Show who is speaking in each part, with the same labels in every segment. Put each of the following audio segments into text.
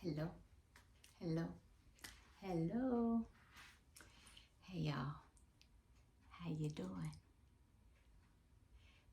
Speaker 1: Hello, hello, hello. Hey y'all, how you doing?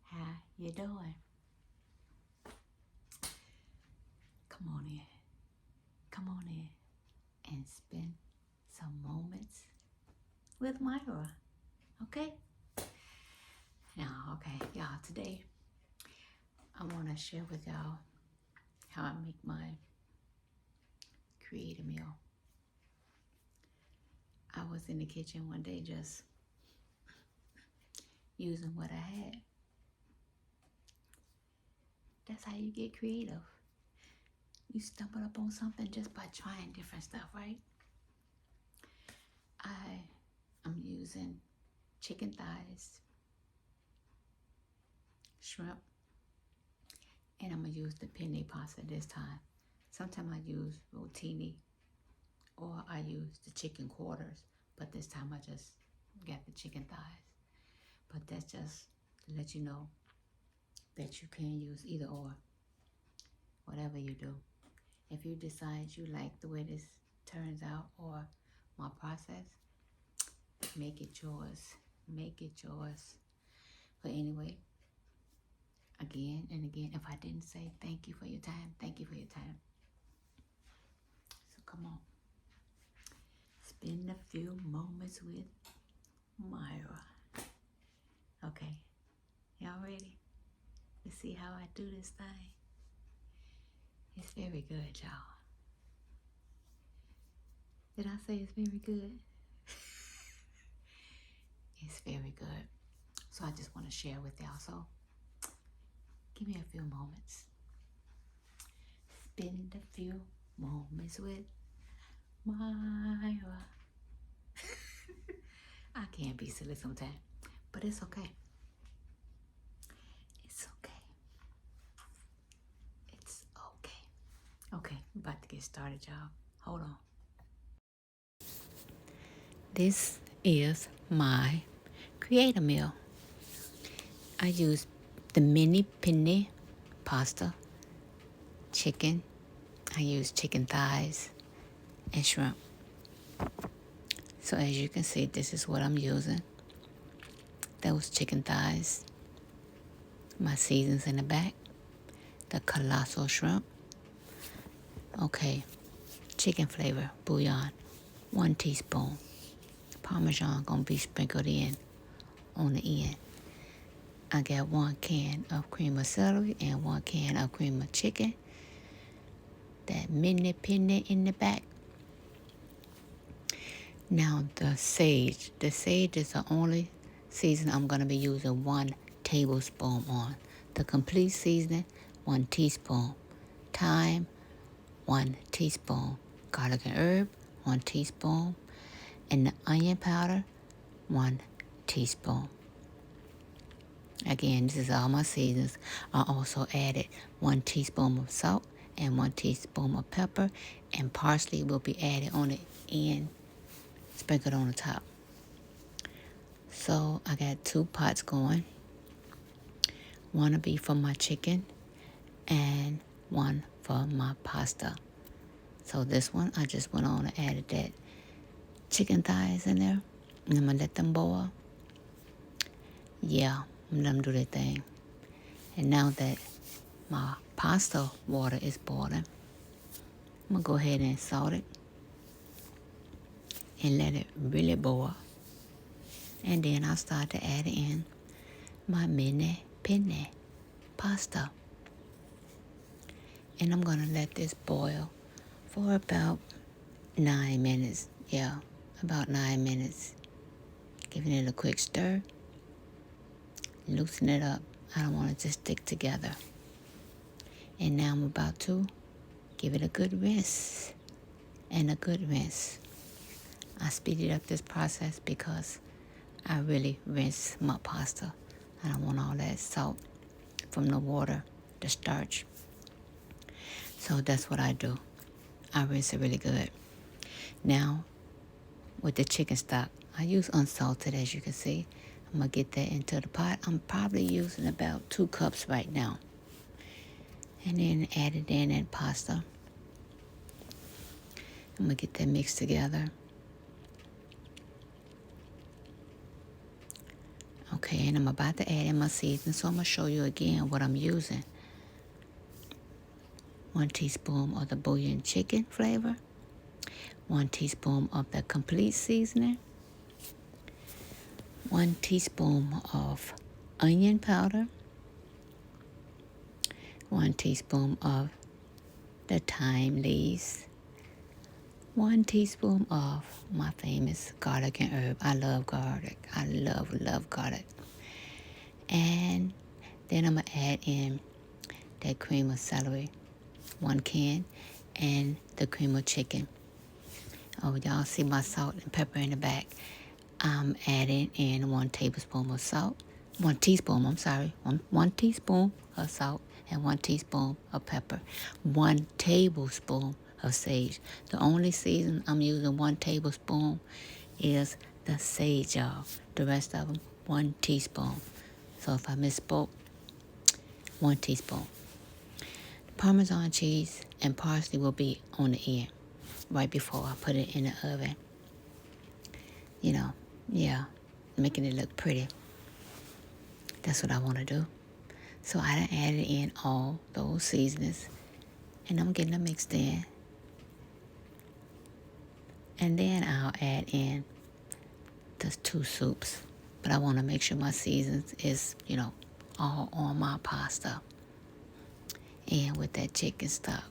Speaker 1: How you doing? Come on in, come on in and spend some moments with Myra, okay? Now, okay, y'all, today I want to share with y'all how I make my creative meal. I was in the kitchen one day just using what I had. That's how you get creative. You stumble up on something just by trying different stuff, right? I'm using chicken thighs, shrimp, and I'm gonna use the penne pasta this time. Sometimes I use rotini or I use the chicken quarters, but this time I just got the chicken thighs. But that's just to let you know that you can use either or, whatever you do. If you decide you like the way this turns out or my process, make it yours. Make it yours. But anyway, again and again, if I didn't say thank you for your time, thank you for your time. So come on. Spend a few moments with Myra. Okay, y'all ready to see how I do this thing? It's very good, y'all. Did I say it's very good? It's very good. So I just want to share with y'all. So give me a few moments. Spend a few moments with Myra. I can't be silly sometimes, but it's okay. It's okay. It's okay. Okay, I'm about to get started, y'all. Hold on. This is my creator meal. I use the mini penne pasta, chicken. I use chicken thighs and shrimp. So as you can see, this is what I'm using. Those chicken thighs. My seasons in the back. The colossal shrimp. Okay, chicken flavor bouillon, 1 teaspoon. Parmesan gonna be sprinkled in on the end. I got 1 can of cream of celery and 1 can of cream of chicken. That mini penne in the back. Now the sage. The sage is the only season I'm gonna be using 1 tablespoon on. The complete seasoning, 1 teaspoon. Thyme, 1 teaspoon. Garlic and herb, 1 teaspoon. And the onion powder, 1 teaspoon. Again, this is all my seasons. I also added 1 teaspoon of salt and 1 teaspoon of pepper, and parsley will be added on the end, sprinkled on the top. So I got 2 pots going. 1 will be for my chicken and 1 for my pasta. So this one, I just went on and added that chicken thighs in there. And I'm going to let them boil. Yeah, I'm going to let them do their thing. And now that my pasta water is boiling, I'm going to go ahead and salt it and let it really boil. And then I'll start to add in my mini penne pasta. And I'm going to let this boil for about 9 minutes. Yeah, about 9 minutes. Giving it a quick stir. Loosen it up. I don't want it to stick together. And now I'm about to give it a good rinse. And a good rinse. I speeded up this process because I really rinse my pasta. I don't want all that salt from the water, the starch. So that's what I do. I rinse it really good. Now, with the chicken stock, I use unsalted, as you can see. I'm going to get that into the pot. I'm probably using about 2 cups right now. And then add it in that pasta. I'm going to get that mixed together. Okay, and I'm about to add in my seasoning, so I'm going to show you again what I'm using. 1 teaspoon of the bouillon chicken flavor. 1 teaspoon of the complete seasoning. 1 teaspoon of onion powder. 1 teaspoon of the thyme leaves. 1 teaspoon of my famous garlic and herb. I love garlic. I love garlic. And then I'm going to add in that cream of celery, 1 can, and the cream of chicken. Oh, y'all see my salt and pepper in the back. I'm adding in 1 tablespoon of salt. 1 teaspoon, I'm sorry. 1 teaspoon of salt and 1 teaspoon of pepper. 1 tablespoon of sage. The only season I'm using 1 tablespoon is the sage, y'all. The rest of them, 1 teaspoon. So if I misspoke, 1 teaspoon. Parmesan cheese and parsley will be on the end, right before I put it in the oven. You know, yeah, making it look pretty. That's what I want to do. So I done added in all those seasonings, and I'm getting them mixed in. And then I'll add in the 2 soups. But I want to make sure my seasons is, all on my pasta. And with that chicken stock.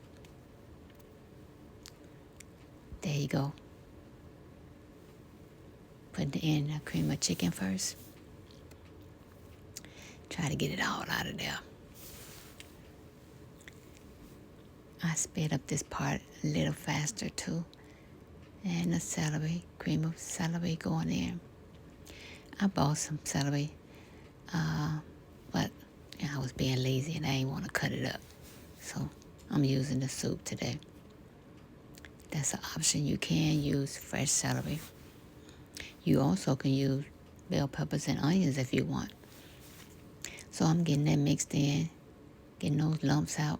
Speaker 1: There you go. Putting in the cream of chicken first. Try to get it all out of there. I sped up this part a little faster too. And the celery, cream of celery going in. I bought some celery, but I was being lazy and I didn't want to cut it up. So I'm using the soup today. That's an option. You can use fresh celery. You also can use bell peppers and onions if you want. So I'm getting that mixed in, getting those lumps out.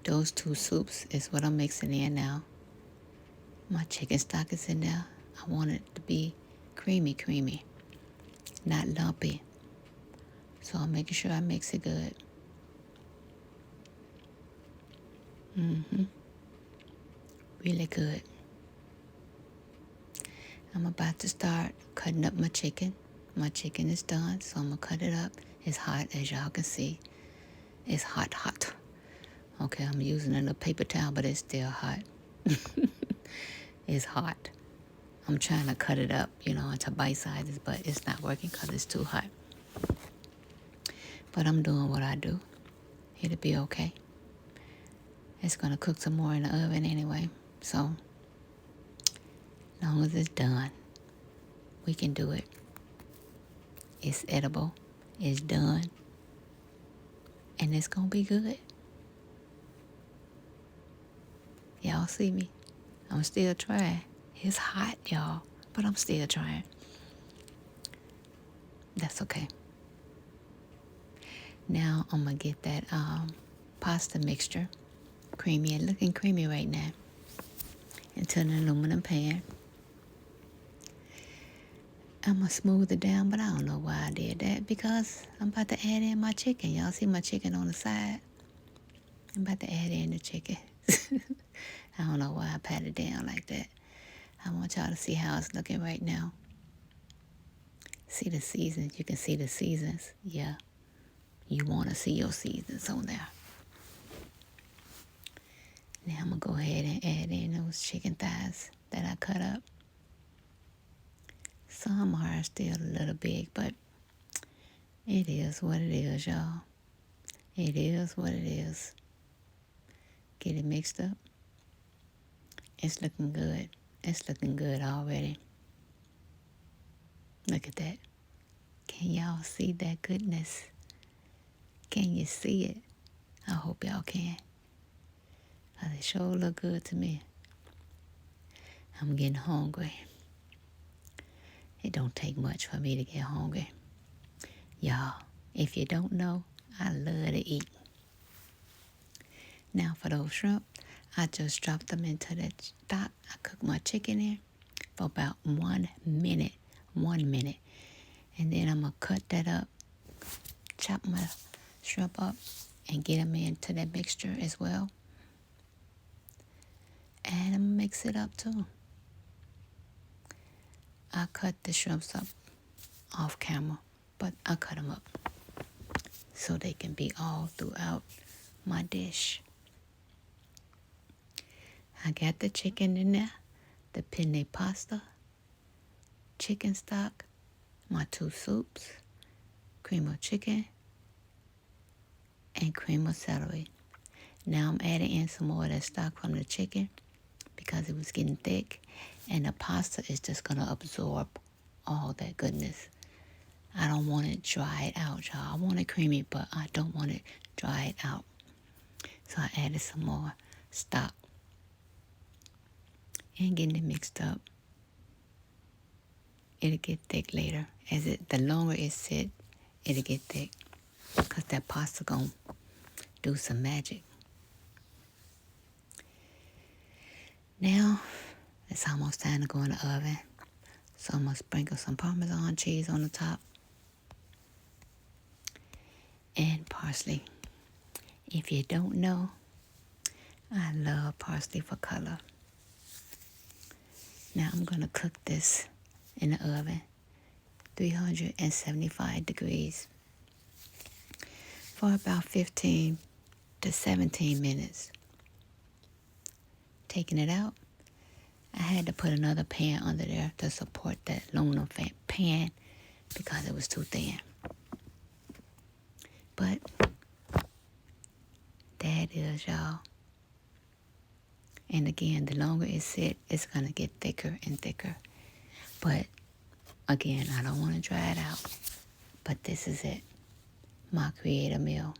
Speaker 1: Those 2 soups is what I'm mixing in now. My chicken stock is in there. I want it to be creamy, not lumpy. So I'm making sure I mix it good. Really good. I'm about to start cutting up my chicken. My chicken is done, so I'm going to cut it up. It's hot, as y'all can see. It's hot. Okay, I'm using a little paper towel, but it's still hot. It's hot. I'm trying to cut it up, into bite sizes, but it's not working because it's too hot. But I'm doing what I do. It'll be okay. It's going to cook some more in the oven anyway. So, as long as it's done, we can do it. It's edible. It's done. And it's going to be good. Y'all see me? I'm still trying. It's hot, y'all, but I'm still trying. That's okay. Now I'm going to get that pasta mixture creamy. It's looking creamy right now. Into an aluminum pan. I'm going to smooth it down, but I don't know why I did that because I'm about to add in my chicken. Y'all see my chicken on the side? I'm about to add in the chicken. I don't know why I pat it down like that. I want y'all to see how it's looking right now. See the seasons. You can see the seasons. Yeah. You want to see your seasons on there. Now I'm going to go ahead and add in those chicken thighs that I cut up. Some are still a little big, but it is what it is, y'all. It is what it is. Get it mixed up. It's looking good. It's looking good already. Look at that. Can y'all see that goodness? Can you see it? I hope y'all can. It sure look good to me. I'm getting hungry. It don't take much for me to get hungry. Y'all, if you don't know, I love to eat. Now for those shrimp, I just dropped them into the stock. I cooked my chicken in for about 1 minute. 1 minute. And then I'm going to cut that up, chop my shrimp up, and get them into that mixture as well. And I'm going to mix it up too. I cut the shrimps up off camera, but I cut them up so they can be all throughout my dish. I got the chicken in there, the penne pasta, chicken stock, my 2 soups, cream of chicken, and cream of celery. Now I'm adding in some more of that stock from the chicken because it was getting thick, and the pasta is just going to absorb all that goodness. I don't want it dried out, y'all. I want it creamy, but I don't want it dried out. So I added some more stock and getting it mixed up. It'll get thick later. The longer it sits, it'll get thick because that pasta gonna do some magic. Now, it's almost time to go in the oven. So I'm going to sprinkle some Parmesan cheese on the top and parsley. If you don't know, I love parsley for color. Now I'm going to cook this in the oven, 375 degrees, for about 15 to 17 minutes. Taking it out, I had to put another pan under there to support that aluminum pan because it was too thin. But there it is, y'all. And again, the longer it sits, it's going to get thicker and thicker. But again, I don't want to dry it out. But this is it, my creative meal.